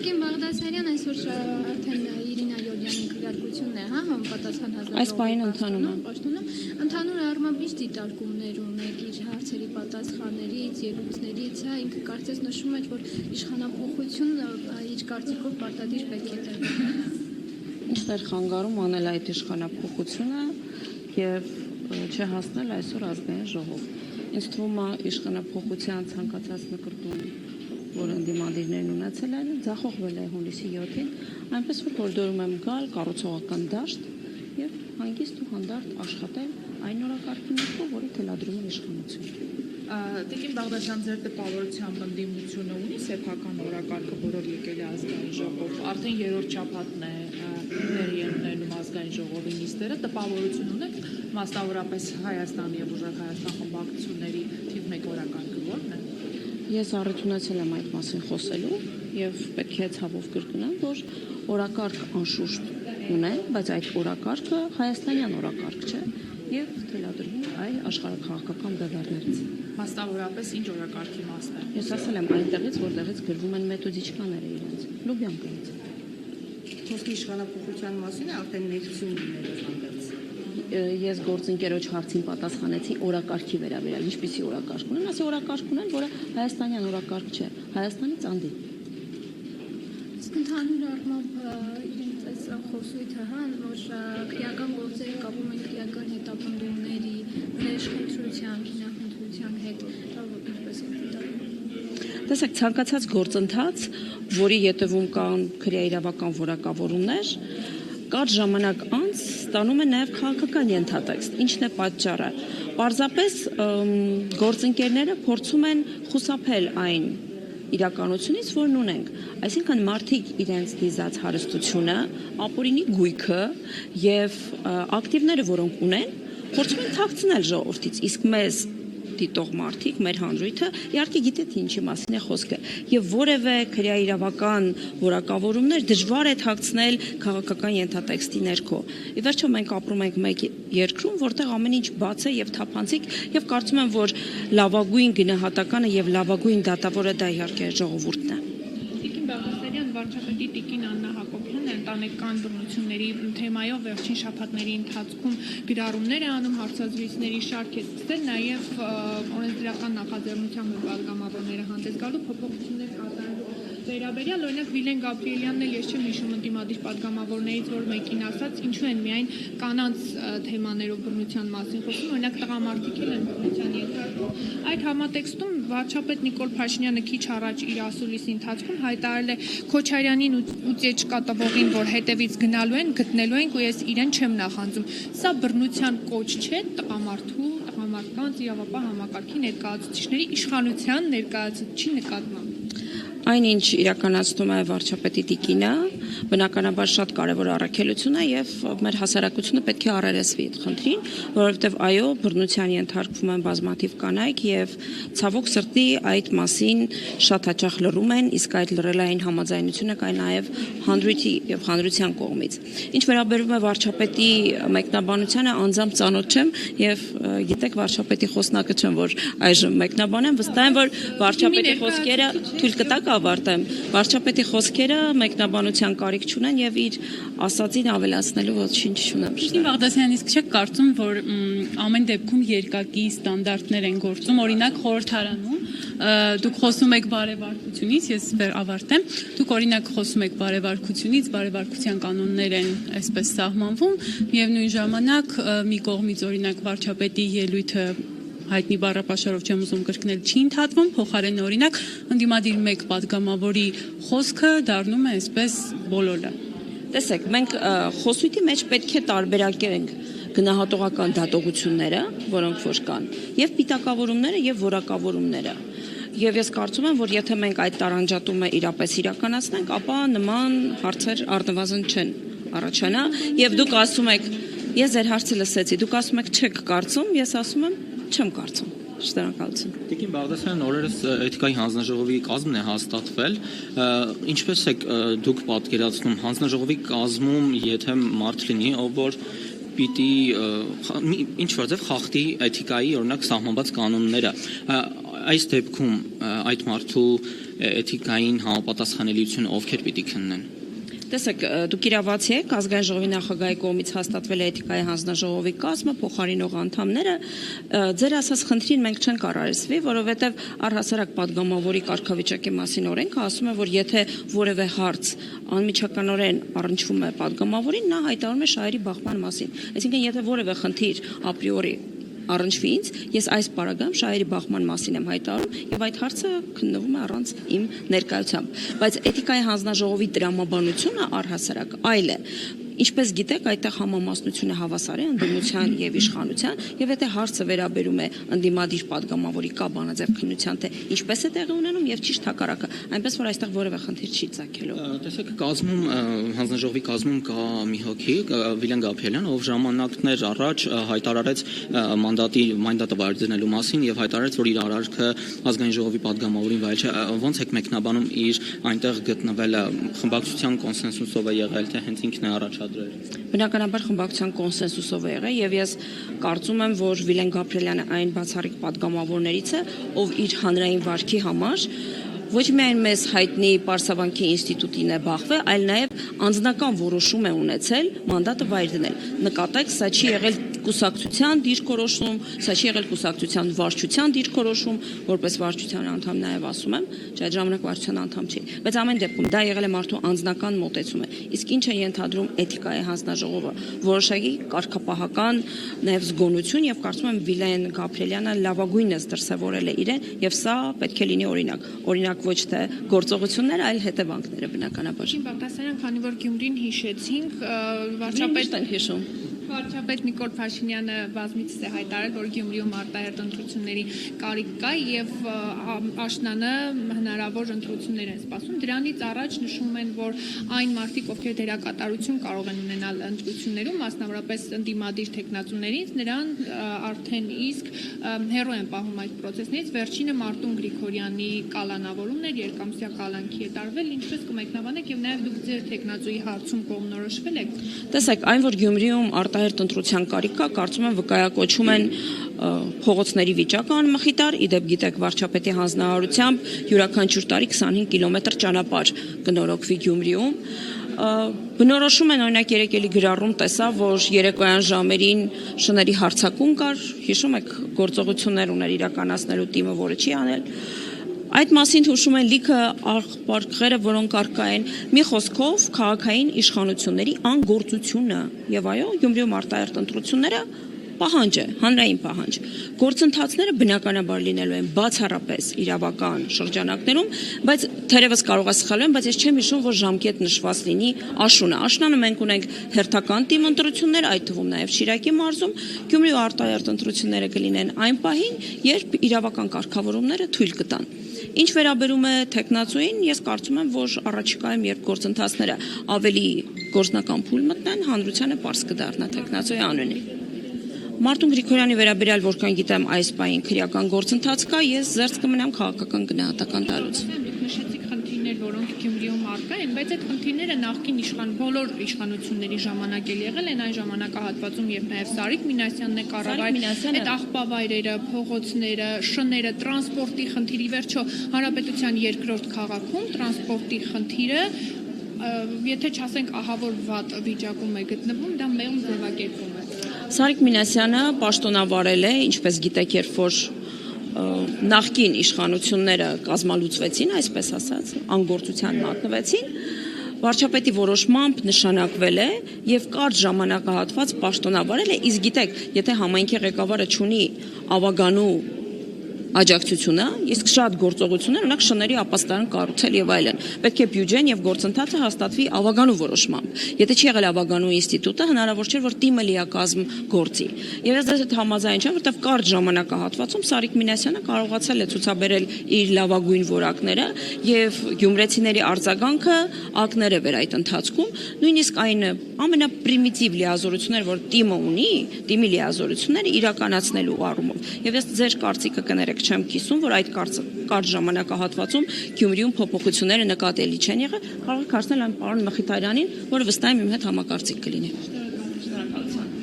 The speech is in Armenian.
Տիկին Բաղդասարյան այսօր արդեն Իրինա Յոլյանի քվեարկությունն է, հա, համապատասխան հազար։ Այս պահին ընդհանում է։ Ընդհանուր առմամբ ինչ դիտարկումներ ունեք իր հարցերի պատասխաններից, ելույթներից, հա, ինքը կարծես նշում էր, որ իշխանափոխությունը իր կարծիքով պարտադիր պետք է տեղի։ Ինձ էր խանգարում անել այդ իշխանափոխությունը եւ չհասնել այսօր ազգային ժողով։ Ինձ թվում է իշխանափոխության ցանկացած նկարտում, որ ընդդիմադիրներն ունեցել են, ձախողվել է հունիսի 7-ին, այնպես որ հորդորում եմ գալ կառուցողական դաշտ եւ հանգիստ ու հանդարտ աշխատել այն օրակարգի ներքո, որի թելադրում է իշխանությունը։ Տիկին Բաղդասարյան, ձեր տպավորությամբ ընդդիմությունը ունի սեփական օրակարգը, որով եկել է ազգային ժողով, արդեն երրորդ շաբաթն է ների ընդներնում ազգային ժողովի նիստերը, տպավորություն ունեք մասնավորապես Հայաստանի եւ Ուժեղ Հայաստան խմբակցությունների թիվ 1 օրակարգը ո՞րն է։ Ես առաքյունացել եմ այդ մասին խոսելու եւ պետք է ցավով կրկնեմ, որ օրակարգ անշուշտ ունեն, բայց այդ օրակարգը հայաստանյան օրակարգ չէ եւ թելադրվում այլ աշխարհաքաղաքական բևեռներից։ Մասնավորապես ինչ օրակարգի մասն է։ Ես ասել եմ այնտեղից, որտեղից գրվում են մեթոդիչկաները իրենց, Լուբյանկայից։ Խոսքի իշխանափոխության մասին արդեն ներքսյուն լինելով հանդերձ։ Ես գործընկերոջ հարցին պատասխանեցի օրակարգի վերաբերյալ, ինչպիսի օրակարգ ունեն, ասի օրակարգ ունեն, որը հայաստանյան օրակարգ չէ, Հայաստանի ծանդի։ Իսկ ընդհանուր առմամբ իրենց այս խոսույթը, հա, որ քրեական գործերը կապում են քրեական հետապնդումների, վրեժխնդրության, քինախնդրության հետ, ինչպես է դիտարկում։ Տեսեք, ցանկացած գործընթաց, որի ետևում կան քրեաիրավական որակավորումներ, կարճ ժամանակ անց ստանում է նաև քաղաքական ենթատեքստ։ Ինչն է պատճառը։ Պարզապես գործընկերները փորձում են խուսափել այն իրականությունից, որն ունենք։ Այսինքն մարդիկ իրենց դիզած հարստությունը, ապօրինի գույքը եւ ակտիվները, որոնք ունեն, փորձում են թաքցնել ժողովրդից, իսկ մեզ դիտող մարդիկ, մեր հանրույթը իհարկե գիտե թե ինչի մասին է խոսքը եւ որևէ քրեաիրավական որակավորումներ դժվար է թաքցնել քաղաքական ենթատեքստի ներքո։ Ի վերջո մենք ապրում ենք մեկ երկրում, որտեղ ամեն ինչ բաց է եւ թափանցիկ եւ կարծում եմ, որ լավագույն գնահատականը եւ լավագույն դատավորը դա իհարկե ժողովուրդն է։ Տիկին Բաղդասարյան, վարչապետի տիկին Աննա Հակոբյանը ընտանեկան բռնությունների թեմայով վերջին շաբաթների ընթացքում գրառումներ է անում, հարցազրույցների շարք է սկսել, նաև օրենսդրական նախաձեռնությամբ են պատգամավորները հանդես գալու փոփոխություններ կատարելու վերաբերյալ, օրինակ Վիլեն Գաբրիելյանն էլ ես չեմ հիշում ընդդիմադիր պատգամավորներից, որ մեկին ասաց, ինչու են միայն կանանց թեմաներով բռնության մասին խոսում, օրինակ տղամարդիկ էլ են բռնության ենթարկվում։ Այդ համատեքստում վարչապետ Նիկոլ Փաշինյանը քիչ առաջ իր ասուլիսի ընթացքում հայտարարել է Քոչարյանին ու Ծեչկա տվողին, որ հետևից գնալու են, գտնելու են ու ես իրեն չեմ նախանձում։ Սա բռնության կոչ չէ տղամարդկանց իրավապահ համակարգի ներկայացուցիչների իշխանության ներկայացուցիչի նկատմամբ։ Այնինչ իրականացնում է վարչապետի տիկինը, բնականաբար շատ կարևոր առաքելություն է եւ մեր հասարակությունը պետք է առերեսվի այդ խնդրին, որովհետեւ այո, բռնության ենթարկվում են բազմաթիվ կանայք եւ ցավոք սրտի այդ մասին շատ հաճախ լռում են, իսկ այդ լռելային համաձայնությունը կա նաեւ հանրույթի եւ հանրության կողմից։ Ինչ վերաբերում է վարչապետի մեկնաբանությանը, անձամբ ծանոթ չեմ եւ գիտեք վարչապետի խոսնակը չեմ, որ այժմ մեկնաբանեմ, վստահ եմ, որ վարչապետի խոսքերը թույլ կտակ ավարտեմ, վարչապետի խոսքերը մեկնաբանության կարիք չունեն եւ իր ասածին ավելացնելու ոչինչ չունեմ։ Տիկին Բաղդասարյան, իսկ չեք կարծում, որ ամեն դեպքում երկակի ստանդարտներ են գործում, օրինակ խորհրդարանում դուք խոսում եք բարեվարկությունից, ես ավարտեմ, դուք օրինակ խոսում եք բարեվարկությունից, բարեվարկության կանոններ են այսպես սահմանվում, միևնույն ժամանակ մի կողմից օրինակ վարչապետի ելույթը հայտնի բառապաշարով չեմ ուզում կրկնել չի ընդհատվում, փոխարենը օրինակ ընդդիմադիր մեկ պատգամավորի խոսքը դառնում է այսպես բոլորը։ Տեսեք, մենք խոսույթի մեջ պետք է տարբերակենք գնահատողական դատողությունները, որոնք որ կան, եւ պիտակավորումները եւ որակավորումները։ Եվ ես կարծում եմ, որ եթե մենք այդ տարանջատումը իրապես իրականացնենք, ապա նման հարցեր առնվազն չեն առաջանա, եւ դուք ասում եք, ես ձեր հարցը լսեցի, դուք ասում եք չեք կարծում, ես ասում եմ չեմ կարծում։ Շնորհակալություն։ Տիկին Բաղդասարյան, օրերս էթիկայի հանձնաժողովի կազմն է հաստատվել։ Ինչպես եք դուք պատկերացնում հանձնաժողովի կազմում, եթե մարդ լինի, ով որ պիտի ինչ որ ձև խախտի էթիկայի օրինակ սահմանված կանոնները, այս դեպքում այդ մարդու էթիկային համապատասխանելիությունը ովքեր պիտի քննեն։ Տեսեք, դուք իրավացի եք, ազգային ժողովի նախագահի կողմից հաստատվել է էթիկայի հանձնաժողովի կազմը, փոխարինող անդամները, ձեր ասած խնդրին մենք չենք արարեցվի, որովհետև առհասարակ падգամավորի կարգավիճակի մասին օրենքը ասում է, որ եթե որևէ հարց անմիջականորեն առնչվում է падգամավորին, նա հայտարարում է շահերի բախման մասին։ Այսինքն, եթե որևէ խնդիր ապրիորի առնչվի ինձ, ես այս պարագայում շահերի բախման մասին եմ հայտարարում եւ այդ հարցը քննվում է առանց իմ ներկայությամբ, բայց էթիկայի հանձնաժողովի տրամաբանությունը առհասարակ այլ է։ Ինչպես գիտեք, այդտեղ համամասնությունը հավասար է ընդդիմության եւ իշխանության, եւ եթե հարցը վերաբերում է ընդդիմադիր падգամավորի կա բանաձև քննության, թե ինչպես է տեղի ունենում եւ ճիշտ հակառակը, այնպես որ այստեղ որևէ խնդիր չի ծագելու։ Տեսեք, կազմում հանձնաժողովի կազմում կա մի հոգի, Վիլեն Գաբրիելյան, ով ժամանակներ առաջ հայտարարեց մանդատը վայր դնելու մասին եւ հայտարարեց, որ իր արարքը ազգային ժողովի падգամավորին վայր չէ։ Ոնց եք մեկնաբանում իր այնտեղ գտնվելը, խմբակցության կոնսենսուսով է եղել, թե հենց ինքն է առաջ Բնականաբար խմբակցության կոնսենսուսով է եղել եւ ես կարծում եմ, որ Վիլեն Գաբրիելյանը այն բացառիկ падգամավորներից է, ով իր հանրային վարքի համար ոչ միայն մեզ հայտնի Պարսավանքի ինստիտուտին է բախվել, այլ նաև անձնական որոշում է ունեցել մանդատը վայր դնել։ Նկատեք, սա չի եղել կուսակցության դիրքորոշում, սա չի եղել կուսակցության վարչության դիրքորոշում, որպես վարչության անդամ նաև ասում եմ, չէ, այդ ժամանակ վարչության անդամ չի, բայց ամեն դեպքում դա եղել է մարդու անձնական մոտեցումը։ Իսկ ինչ է ենթադրում էթիկայի հանձնաժողովը, որոշակի կարգապահական նաև զգոնություն եւ կարծում եմ Վիլեն Գաբրիելյանը լավագույնս դրսևորել է իրեն եւ սա պետք է լինի օրինակ ոչ թե գործողությունները, այլ հետևանքները բնականաբար։ Շին Բաղդասարյան, քանի որ Գյումրին հիշեցինք, վարչապետ Նիկոլ Փաշինյանը բազմիցս է հայտարարել, որ Գյումրիում արտահերթ ընտրությունների կարիք կա եւ աշնանը հնարավոր ընտրություններ են սպասում։ Դրանից առաջ նշում են, որ այն մարդիկ, ովքեր դերակատարություն կարող են ունենալ ընտրություններում, մասնավորապես ընդդիմադիր թեկնածուներից, նրան արդեն իսկ հեռու են պահում այդ process-ներից։ Վերջինը Մարտուն Գրիգորյանի կալանավորումն էր, երկամսյա կալանքի է տարվել, ինչպես կմեկնաբանեք եւ նաեւ դուք ձեր թեկնածուի հարցում կողմնորոշվել եք։ Տեսեք, այն որ Գյումրիում արտահերթ ընտրության կարիք կա, կարծում եմ վկայակոչում են փողոցների վիճակը անմխիթար, իդեպ գիտեք վարչապետի հանձնարարությամբ յուրաքանչյուր տարի 25 կիլոմետր ճանապարհ կնորոգվի Գյումրիում։ Բնորոշում են օրինակ երեկ էլի գրառում տեսա, որ երեկոյան ժամերին շների հարձակում կար, հիշում եք գործողություններ ուներ իրականացնելու թիմը, որը չի անել։ Այդ մասին հուշում են լիքը աղբարկղերը, որոնք առկա են, մի խոսքով քաղաքային իշխանությունների անգործությունը եւ այո, Գյումրիում արտահերթ ընտրությունները պահանջ է, հանրային պահանջ։ Գործընթացները բնականաբար լինելու են բացառապես իրավական շրջանակներում, բայց թերևս կարող է սխալվեմ, բայց ես չեմ հիշում, որ ժամկետ նշված լինի աշունը։ Աշնանը մենք ունենք հերթական թիմ ընտրություններ, այդ թվում նաև Շիրակի մարզում, Գյումրիու արտահերթ ընտրությունները կլինեն այն պահին, երբ իրավական կարգավորումները թույլ կտան։ Ինչ վերաբերում է թեկնածուին, ես կարծում եմ, որ առաջիկայում երբ գործընթացները ավելի գործնական փուլ մտնեն, հանրությանը պարզ կդառնա թեկնածուի անունը։ Մարտուն Գրիգորյանի վերաբերյալ որքան գիտեմ այս պահին քրեական գործընթաց կա, ես զերծ կմնամ քաղաքական գնահատական տալուց։ Դուք նշեցիք խնդիրներ, որոնք Գյումրիում առկա են, բայց այդ խնդիրները նախկին բոլոր իշխանությունների ժամանակ էլ եղել են, այն ժամանակահատվածում եւ նաեւ Սարիկ Մինասյանն է կառավարել այդ աղբավայրերը, փողոցները, շները, տրանսպորտի խնդիրի վերջո հանրապետության երկրորդ քաղաքում տրանսպորտի խնդիրը եթե չասենք ահավոր վատ վիճակում է գտնվում, դա մեղմ ձևակերպում է։ Սարիկ Մինասյանը պաշտոնավարել է, ինչպես գիտեք, երբ որ նախկին իշխանությունները կազմալուծվեցին, այսպես ասած, անգործության մատնվեցին, վարչապետի որոշմամբ նշանակվել է եւ կարճ ժամանակահատված պաշտոնավարել է, իսկ գիտեք, եթե համայնքի ղեկավարը չունի ավագանու աջակցությունը, իսկ շատ գործողություններ ունակ շների ապաստարան կառուցել եւ այլն։ Պետք է բյուջեն եւ գործընթացը հաստատվի ավագանու որոշմամբ։ Եթե չի եղել ավագանու ինստիտուտը, հնարավոր չէ որ թիմը լիակազմ գործի։ Եվ ես դες համաձայն չեմ, որտեղ կարճ ժամանակահատվածում Սարիկ Մինասյանը կարողացել է ցուցաբերել իր լավագույն որակները եւ գյումրեցիների արձագանքը ակներ է վեր այդ ընթացքում, նույնիսկ այն ամենապրիմիտիվ լիազորությունները, որ թիմը ունի, թիմի լիազորությունները իրականացնելու առումով։ Եվ ես ձեր կարծիքը կներեք չեմ կիսում, որ այդ կարճ ժամանակահատվածում Գյումրիում փոփոխությունները նկատելի չեն եղել, կարող եք հարցնել այն պարոն Մխիթարյանին, որը վստահ եմ իմ հետ համակարծիք կլինի։